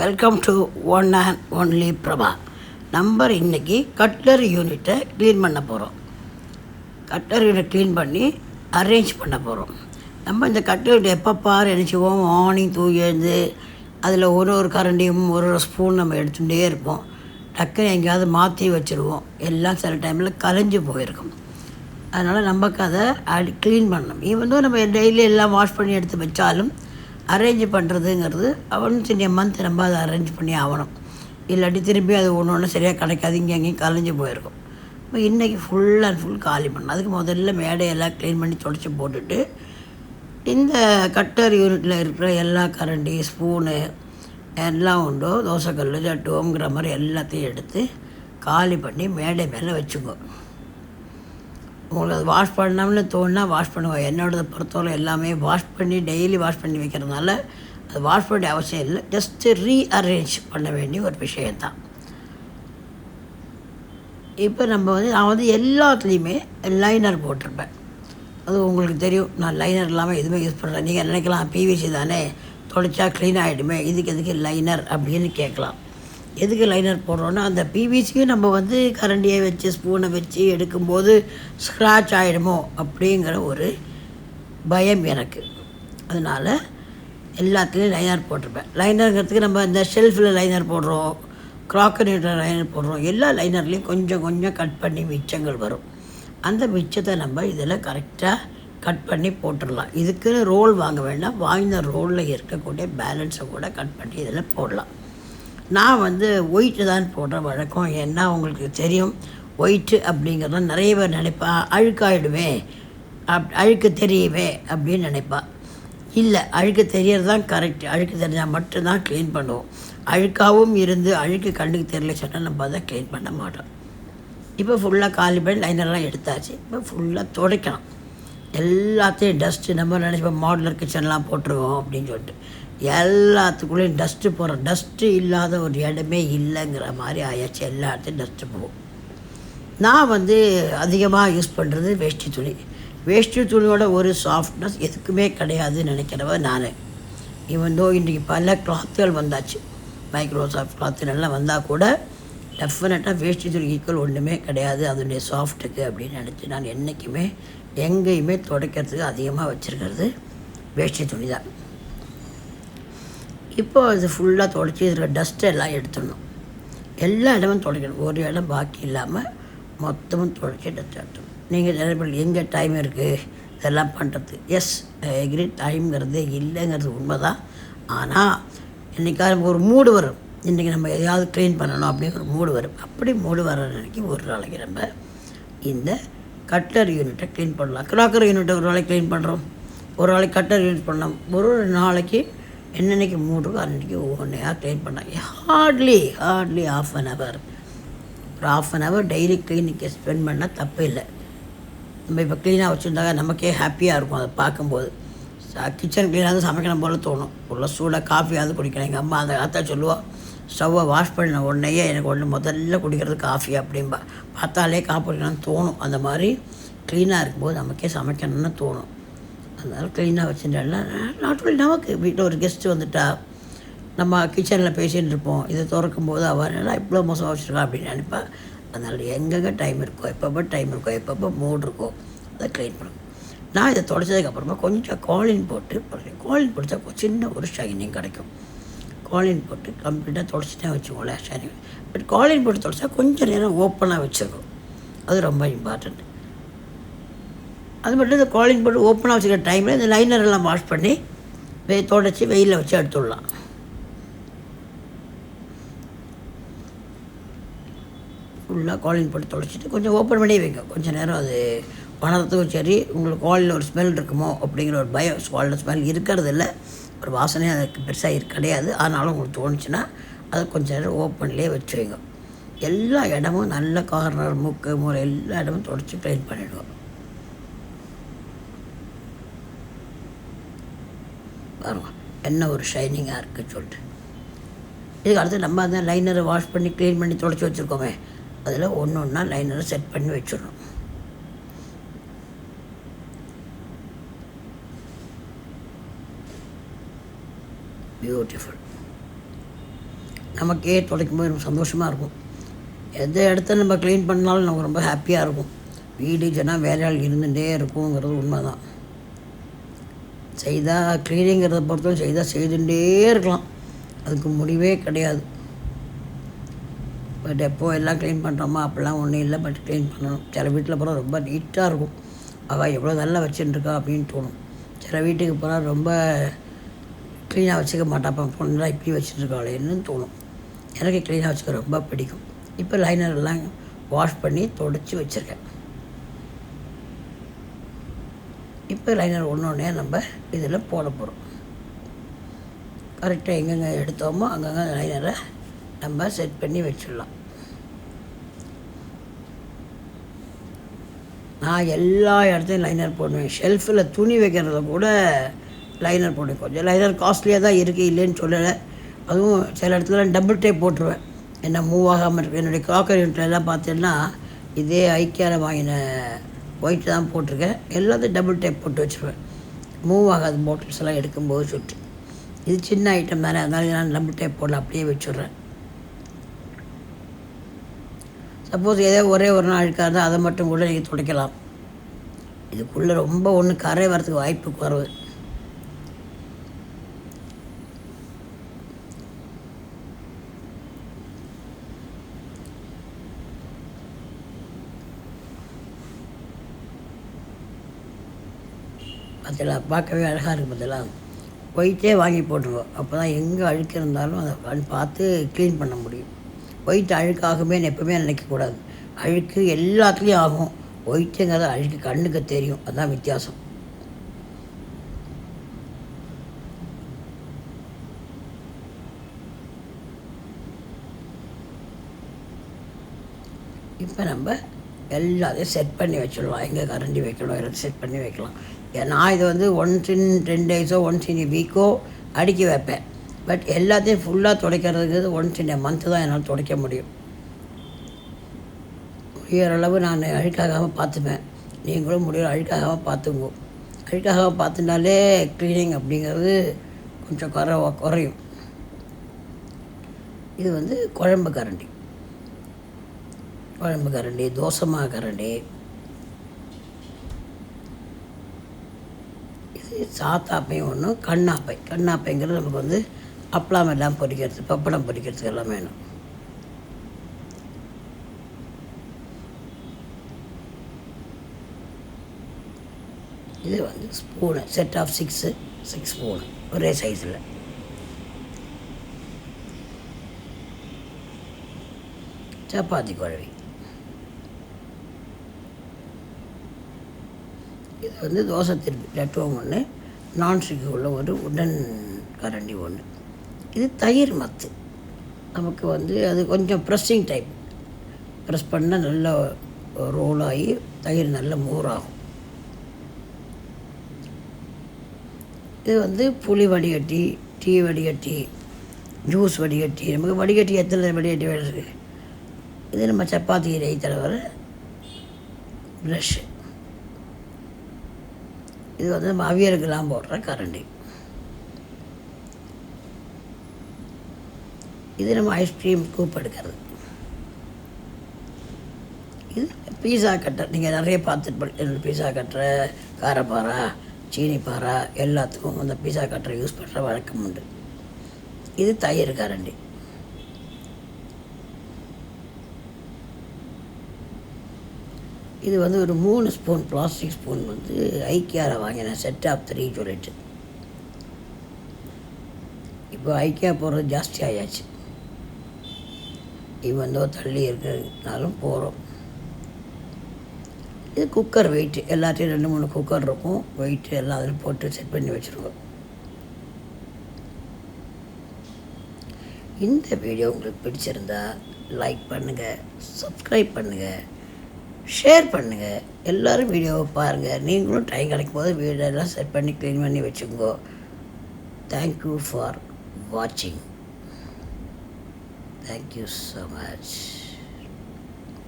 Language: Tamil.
Welcome to one and only Prabha. Number இன்றைக்கி கட்லர் யூனிட்டை க்ளீன் பண்ண போகிறோம். கட்லர் யூனிட் க்ளீன் பண்ணி அரேஞ்ச் பண்ண போகிறோம். நம்ம இந்த கட்லர் யூனிட் எப்போ பாரு நினச்சிவோம், மார்னிங் தூங்கி எழுந்து அதில் ஒரு கரண்டியும் ஒரு ஸ்பூன் நம்ம எடுத்துகிட்டே இருப்போம். டக்குன்னு எங்கேயாவது மாற்றி வச்சுருவோம். எல்லாம் சில டைமில் கலைஞ்சி போயிருக்கும். அதனால் நமக்கு அதை க்ளீன் பண்ணணும். ஈவன் நம்ம டெய்லி எல்லாம் வாஷ் பண்ணி எடுத்து வச்சாலும் அரேஞ்ச் பண்ணுறதுங்கிறது ஒன்ஸ் இன் எ மந்த் நம்ம அதை அரேஞ்ச் பண்ணி ஆகணும். இல்லாட்டி திரும்பி அது ஒன்று சரியாக கிடைக்காது, இங்கே எங்கேயும் கலைஞ்சி போயிருக்கும். இப்போ இன்றைக்கி ஃபுல் அண்ட் ஃபுல் காலி பண்ணணும். அதுக்கு முதல்ல மேடையெல்லாம் க்ளீன் பண்ணி தொடச்சி போட்டுட்டு இந்த கட்டர் யூனிட்டில் இருக்கிற எல்லா கரண்டி ஸ்பூனு எல்லாம் உண்டோ, தோசைக்கல் சட்டுவோங்கிற மாதிரி எல்லாத்தையும் எடுத்து காலி பண்ணி மேடை மேலே வச்சுக்கோ. உங்களுக்கு அது வாஷ் பண்ணோம்னு தோணுனா வாஷ் பண்ணுவோம். என்னோடதை பொறுத்தவரை எல்லாமே வாஷ் பண்ணி டெய்லி வாஷ் பண்ணி வைக்கிறதுனால அது வாஷ் பண்ண அவசியம் இல்லை. ஜஸ்ட்டு ரீஅரேஞ்ச் பண்ண வேண்டிய ஒரு விஷயந்தான். இப்போ நான் எல்லாத்துலேயுமே லைனர் போட்டிருப்பேன். அது உங்களுக்கு தெரியும், நான் லைனர் இல்லாமல் எதுவுமே யூஸ் பண்ணுறேன். நீங்கள் நினைக்கலாம் பிவிசி தானே, தொடச்சா க்ளீன் ஆகிடுமே, எதுக்கு லைனர் அப்படின்னு கேட்கலாம். எதுக்கு லைனர் போடுறோன்னா, அந்த பிவிசியும் நம்ம கரண்டியை வச்சு ஸ்பூனை வச்சு எடுக்கும்போது ஸ்க்ராட்ச் ஆகிடுமோ அப்படிங்கிற ஒரு பயம் எனக்கு. அதனால் எல்லாத்துலேயும் லைனர் போட்டிருப்பேன். லைனருங்கிறதுக்கு நம்ம இந்த ஷெல்ஃபில் லைனர் போடுறோம், க்ராக்கரியில் லைனர் போடுறோம். எல்லா லைனர்லேயும் கொஞ்சம் கொஞ்சம் கட் பண்ணி மிச்சங்கள் வரும். அந்த மிச்சத்தை நம்ம இதில் கரெக்டாக கட் பண்ணி போட்டுடலாம். இதுக்குன்னு ரோல் வாங்க வேண்டாம், வாங்கின ரோலில் இருக்கக்கூடிய பேலன்ஸை கூட கட் பண்ணி இதில் போடலாம். நான் ஒயிட்டு தான் போடுற வழக்கம். ஏன்னா உங்களுக்கு தெரியும், ஒயிட்டு அப்படிங்கிறத நிறைய பேர் நினைப்பா அழுக்காயிடுவே, அழுக்கு தெரியுமே அப்படின்னு நினைப்பா. இல்லை, அழுக்கு தெரியறது தான் கரெக்ட். அழுக்கு தெரிஞ்சால் மட்டும்தான் க்ளீன் பண்ணுவோம். அழுக்காகவும் இருந்து அழுக்கு கண்ணுக்கு தெரியல சொன்னால் நம்ம அதை க்ளீன் பண்ண மாட்டோம். இப்போ ஃபுல்லாக காலி பண்ணி லைனர்லாம் எடுத்தாச்சு. இப்போ ஃபுல்லாக துடைக்கணும். எல்லாத்தையும் டஸ்ட்டு நம்ம நினச்சிப்போம் மாடுலர் கிச்சன்லாம் போட்டுருவோம் அப்படின்னு சொல்லிட்டு எல்லாத்துக்குள்ளேயும் டஸ்ட்டு போகிறோம். டஸ்ட்டு இல்லாத ஒரு இடமே இல்லைங்கிற மாதிரி ஆயாச்சு. எல்லா இடத்தையும் டஸ்ட்டு போகும். நான் அதிகமாக யூஸ் பண்ணுறது வேஷ்டி துணி. வேஷ்டி துணியோட ஒரு சாஃப்ட்னஸ் எதுக்குமே கிடையாதுன்னு நினைக்கிறவன் நான். இன்றைக்கி பல கிளாத்துகள் வந்தாச்சு, மைக்ரோசாஃப்ட் கிளாத்துலாம் வந்தால் கூட டெஃபினட்டாக வேஷ்டி துணி ஈக்குவல் ஒன்றுமே கிடையாது அதனுடைய சாஃப்ட்டுக்கு அப்படின்னு நினச்சி நான் என்றைக்குமே எங்கேயுமே துடைக்கிறதுக்கு அதிகமாக வச்சுருக்கிறது வேஷ்டி துணி தான். இப்போது அது ஃபுல்லாக துடைச்சி இதில் டஸ்ட்டு எல்லாம் எடுத்துடணும். எல்லா இடமும் துடைக்கணும், ஒரு இடம் பாக்கி இல்லாமல் மொத்தமும் துடைச்சி டஸ்ட் எடுத்துடணும். நீங்கள் நிறைய பேர் எங்கே டைம் இருக்குது இதெல்லாம் பண்ணுறது? எஸ், எக்ரி, டைம்ங்கிறது இல்லைங்கிறது உண்மை தான். ஆனால் இன்றைக்காக ஒரு மூடு வரும், இன்றைக்கி நம்ம எதையாவது க்ளீன் பண்ணணும் அப்படின்னு ஒரு மூடு வரும். அப்படி மூடு வர அன்றைக்கி ஒரு நாளைக்கு நம்ம இந்த கட்லர் யூனிட்டை க்ளீன் பண்ணலாம். க்ராக்கர் யூனிட்டை ஒரு நாளைக்கு க்ளீன் பண்ணுறோம், ஒரு நாளைக்கு கட்லர் யூனிட் பண்ணலாம். ஒரு நாளைக்கு என்னென்னைக்கு மூடு இருக்கோ அன்றைக்கி ஒவ்வொன்றையாக க்ளீன் பண்ணாங்க. ஹார்ட்லி ½ an hour, ஒரு ½ an hour daily clinic spend பண்ணால் தப்பு இல்லை. நம்ம இப்போ க்ளீனாக வச்சுருந்தாங்க நமக்கே ஹாப்பியாக இருக்கும் அதை பார்க்கும்போது. கிச்சன் க்ளீனாக சமைக்கணும் போல் தோணும். உள்ள சூடாக காஃபியாவது குடிக்கணும். எங்கள் அம்மா அந்த காத்தா சொல்லுவாள், ஸ்டவ்வை வாஷ் பண்ண உடனேயே எனக்கு முதல்ல குடிக்கிறது காஃபி அப்படின்பா. பார்த்தாலே காஃபி குடிக்கணும்னு தோணும். அந்த மாதிரி க்ளீனாக இருக்கும்போது நமக்கே சமைக்கணும்னு தோணும். அதனால் க்ளீனாக வச்சுட்டேன்னா நாட்டுக்குள்ளே நமக்கு வீட்டில் ஒரு கெஸ்ட்டு வந்துட்டா நம்ம கிச்சனில் பேசிகிட்டு இருப்போம். இதை திறக்கும்போது அவன் நல்லா இவ்வளோ மோசமாக வச்சுருக்கா அப்படின்னு நினைப்பா. அதனால் எங்கெங்கே டைம் இருக்கோ, எப்பப்போ மூடு இருக்கோ அதை க்ளீன் பண்ணும். நான் இதை தொடச்சதுக்கப்புறமா கொஞ்சம் காலின் போட்டு போடுறேன். காலின் போட்டா சின்ன ஒரு ஷைனிங் கிடைக்கும். காலின் போட்டு கம்ப்ளீட்டாக தொடச்சிட்டே வச்சுக்கோங்களேன் ஷைனிங். பட் காலின் போட்டு தொடச்சா கொஞ்சம் நேரம் ஓப்பனாக வச்சுருக்கோம், அது ரொம்ப இம்பார்ட்டண்ட். அது மட்டும் இந்த காலின் போட்டு ஓப்பனாக வச்சுக்கிற டைமில் இந்த லைனரெல்லாம் வாஷ் பண்ணி தொடச்சி வெயிலில் வச்சு எடுத்துடலாம். ஃபுல்லாக காலின் போட்டு தொடச்சிட்டு கொஞ்சம் ஓப்பன் பண்ணி வைங்க. கொஞ்சம் நேரம் அது வனத்துக்கும் சரி, உங்களுக்கு காலில் ஒரு ஸ்மெல் இருக்குமோ அப்படிங்கிற ஒரு பயம். காலில் ஸ்மெல் இருக்கிறது இல்லை, ஒரு வாசனையும் அதுக்கு பெருசாக கிடையாது. ஆனாலும் உங்களுக்கு தோணுச்சுன்னா அதை கொஞ்சம் நேரம் ஓப்பன்லேயே வச்சு வைங்க. எல்லா இடமும் நல்ல கார்னர், மூக்கு, மூளை எல்லா இடமும் தொடச்சி க்ளீன் பண்ணிவிடுவோம். பாருங்க என்ன ஒரு ஷைனிங்காக இருக்குன்னு சொல்லிட்டு. இதுக்கு அடுத்து நம்ம அந்த லைனரை வாஷ் பண்ணி க்ளீன் பண்ணி தொடச்சி வச்சுருக்கோமே, அதில் ஒன்றா லைனரை செட் பண்ணி வச்சிடணும். பியூட்டிஃபுல். நமக்கே துடைக்கும் போது ரொம்ப சந்தோஷமாக இருக்கும். எந்த இடத்த நம்ம க்ளீன் பண்ணாலும் நமக்கு ரொம்ப ஹாப்பியாக இருக்கும். வீடு ஜனம் வேலையாள் இருந்துகிட்டே இருக்குங்கிறது உண்மை தான். செய்தால் க்ளீனிங்கிறத பொறுத்தவரை செய்துகிட்டே இருக்கலாம், அதுக்கு முடிவே கிடையாது. பட் எப்போ எல்லாம் க்ளீன் பண்ணுறோமா அப்படிலாம் ஒன்றும் இல்லை. பட் க்ளீன் பண்ணணும். சில வீட்டில் போனால் ரொம்ப நீட்டாக இருக்கும், அவள் எவ்வளோ நல்லா வச்சுட்டுருக்கா அப்படின்னு தோணும். சில வீட்டுக்கு போனால் ரொம்ப க்ளீனாக வச்சுக்க மாட்டாப்பா, பொண்ணுலாம் இப்படி வச்சுட்டுருக்காளேன்னு தோணும். எனக்கு க்ளீனாக வச்சுக்க ரொம்ப பிடிக்கும். இப்போ லைனரெல்லாம் வாஷ் பண்ணி தொடச்சி வச்சுருக்கேன். இப்போ லைனர் ஒன்றே நம்ம இதில் போட போகிறோம். கரெக்டாக எங்கெங்கே எடுத்தோமோ அங்கங்கே லைனரை நம்ம செட் பண்ணி வச்சிடலாம். நான் எல்லா இடத்தையும் லைனர் போடுவேன். ஷெல்ஃபில் துணி வைக்கிறத கூட லைனர் போடுவேன். கொஞ்சம் லைனர் காஸ்ட்லியாக தான் இருக்குது, இல்லைன்னு சொல்லலை. அதுவும் சில இடத்துல டபுள் டேப் போட்டுருவேன், என்ன மூவ் ஆகாமல் இருக்குது. என்னுடைய க்ராக்கரி யூனிட்லாம் பார்த்தீங்கன்னா இதே ஐக்கியாவில் வாங்கின ஒயிட் தான் போட்டிருக்கேன். எல்லாத்தையும் டபுள் டேப் போட்டு வச்சுருவேன், மூவ் ஆகாது பாட்டில்ஸ் எல்லாம் எடுக்கும்போது சுட்டு. இது சின்ன ஐட்டம் தானே, அதனால நான் டபுள் டேப் போடல, அப்படியே வச்சுட்றேன். சப்போஸ் ஏதோ ஒரே ஒரு நாள் அழுக்காக இருந்தால் அதை மட்டும் கூட நீங்கள் துடைக்கலாம். இதுக்குள்ளே ரொம்ப ஒன்று கரை வரத்துக்கு வாய்ப்பு குறைவு. அதெல்லாம் பார்க்கவே அழகாக இருக்குது. பார்த்தெல்லாம் ஒயிட்டே வாங்கி போட்டுருவோம், அப்போ தான் எங்கே அழுக்கு இருந்தாலும் அதை பார்த்து க்ளீன் பண்ண முடியும். ஒயிட் அழுக்காகுமே எப்பவுமே நினைக்கக்கூடாது. அழுக்கு எல்லாத்துலேயும் ஆகும், ஒயிட்டுங்கிறது அழுக்கு கண்ணுக்கு தெரியும், அதுதான் வித்தியாசம். இப்போ நம்ம எல்லாத்தையும் செட் பண்ணி வச்சிடலாம். எங்கே கரண்டி வைக்கணும் எல்லாத்தையும் செட் பண்ணி வைக்கலாம். நான் இது வந்து once in 10 days once in வீக்கோ அடுக்கி வைப்பேன். பட் எல்லாத்தையும் ஃபுல்லாக துடைக்கிறதுக்கு ஒன்ஸ் இன் மந்த்து தான் என்னால் துடைக்க முடியும். முடியறளவு நான் அழுக்காகாமல் பார்த்துப்பேன். நீங்களும் முடிகிற அழுக்காகாமல் பார்த்துங்க. அழுக்காகாமல் பார்த்துட்டாலே க்ளீனிங் அப்படிங்கிறது கொஞ்சம் குறையும். இது வந்து குழம்பு கரண்டி, தோசைமா கரண்டி, இது சாத்தாப்பையும் ஒன்று, கண்ணாப்பைங்கிறது நமக்கு வந்து அப்பளம் எல்லாம் பொரிக்கிறது, பப்படம் பொரிக்கிறதுக்கு எல்லாம் வேணும். இது வந்து ஸ்பூனு, செட் ஆஃப் 6 ஸ்பூனு ஒரே சைஸில். சப்பாத்தி குழவி, இது வந்து தோசை திருப்பி லட்டுவம் ஒன்று, நான்ஸ்டிக்கு உள்ள ஒரு உடன் கரண்டி ஒன்று. இது தயிர் மத்து, நமக்கு வந்து அது கொஞ்சம் ப்ரெஸ்ஸிங் டைப், ப்ரெஸ் பண்ணால் நல்லா ரோல் ஆகி தயிர் நல்ல மோராகும். இது வந்து புளி வடிகட்டி, டீ வடிகட்டி, ஜூஸ் வடிகட்டி, நமக்கு வடிகட்டி எத்தனை வடிகட்டி வேலை இருக்குது. இது நம்ம சப்பாத்தி இலை தடவை ப்ரஷ்ஷு. இது வந்து நம்ம அவியலுக்கெல்லாம் போடுற கரண்டி. இது நம்ம ஐஸ்கிரீம் ஸ்கூப் எடுக்கிறது. இது பீஸா கட்டர், நீங்கள் நிறைய பார்த்துட்டு பீஸா கட்டுற, காரப்பாரா, சீனிப்பாரா எல்லாத்துக்கும் அந்த பீஸா கட்டரை யூஸ் பண்ணுற வழக்கம் உண்டு. இது தயிர் கரண்டி. இது வந்து ஒரு 3 ஸ்பூன் பிளாஸ்டிக் ஸ்பூன் வந்து ஐக்கியாவில் வாங்கினேன், செட் ஆஃப் 3 சொல்லிட்டு. இப்போ ஐக்கியா போகிறது ஜாஸ்தி ஆயாச்சு, இவந்தோ தள்ளி இருக்கிறதுனாலும் போகிறோம். இது குக்கர் வெயிட்டு, எல்லாத்தையும் 2-3 குக்கர் இருக்கும், வெயிட்டு எல்லாம் அதில் போட்டு செட் பண்ணி வச்சுருக்கோம். இந்த வீடியோ உங்களுக்கு பிடிச்சிருந்தா லைக் பண்ணுங்கள், சப்ஸ்கிரைப் பண்ணுங்கள், ஷேர் பண்ணுங்கள். எல்லோரும் வீடியோவை பாருங்கள். நீங்களும் டைம் கிடைக்கும் போது வீடியோலாம் செட் பண்ணி க்ளீன் பண்ணி வச்சுக்கோங்க. தேங்க்யூ ஃபார் வாட்சிங். Thank you so much.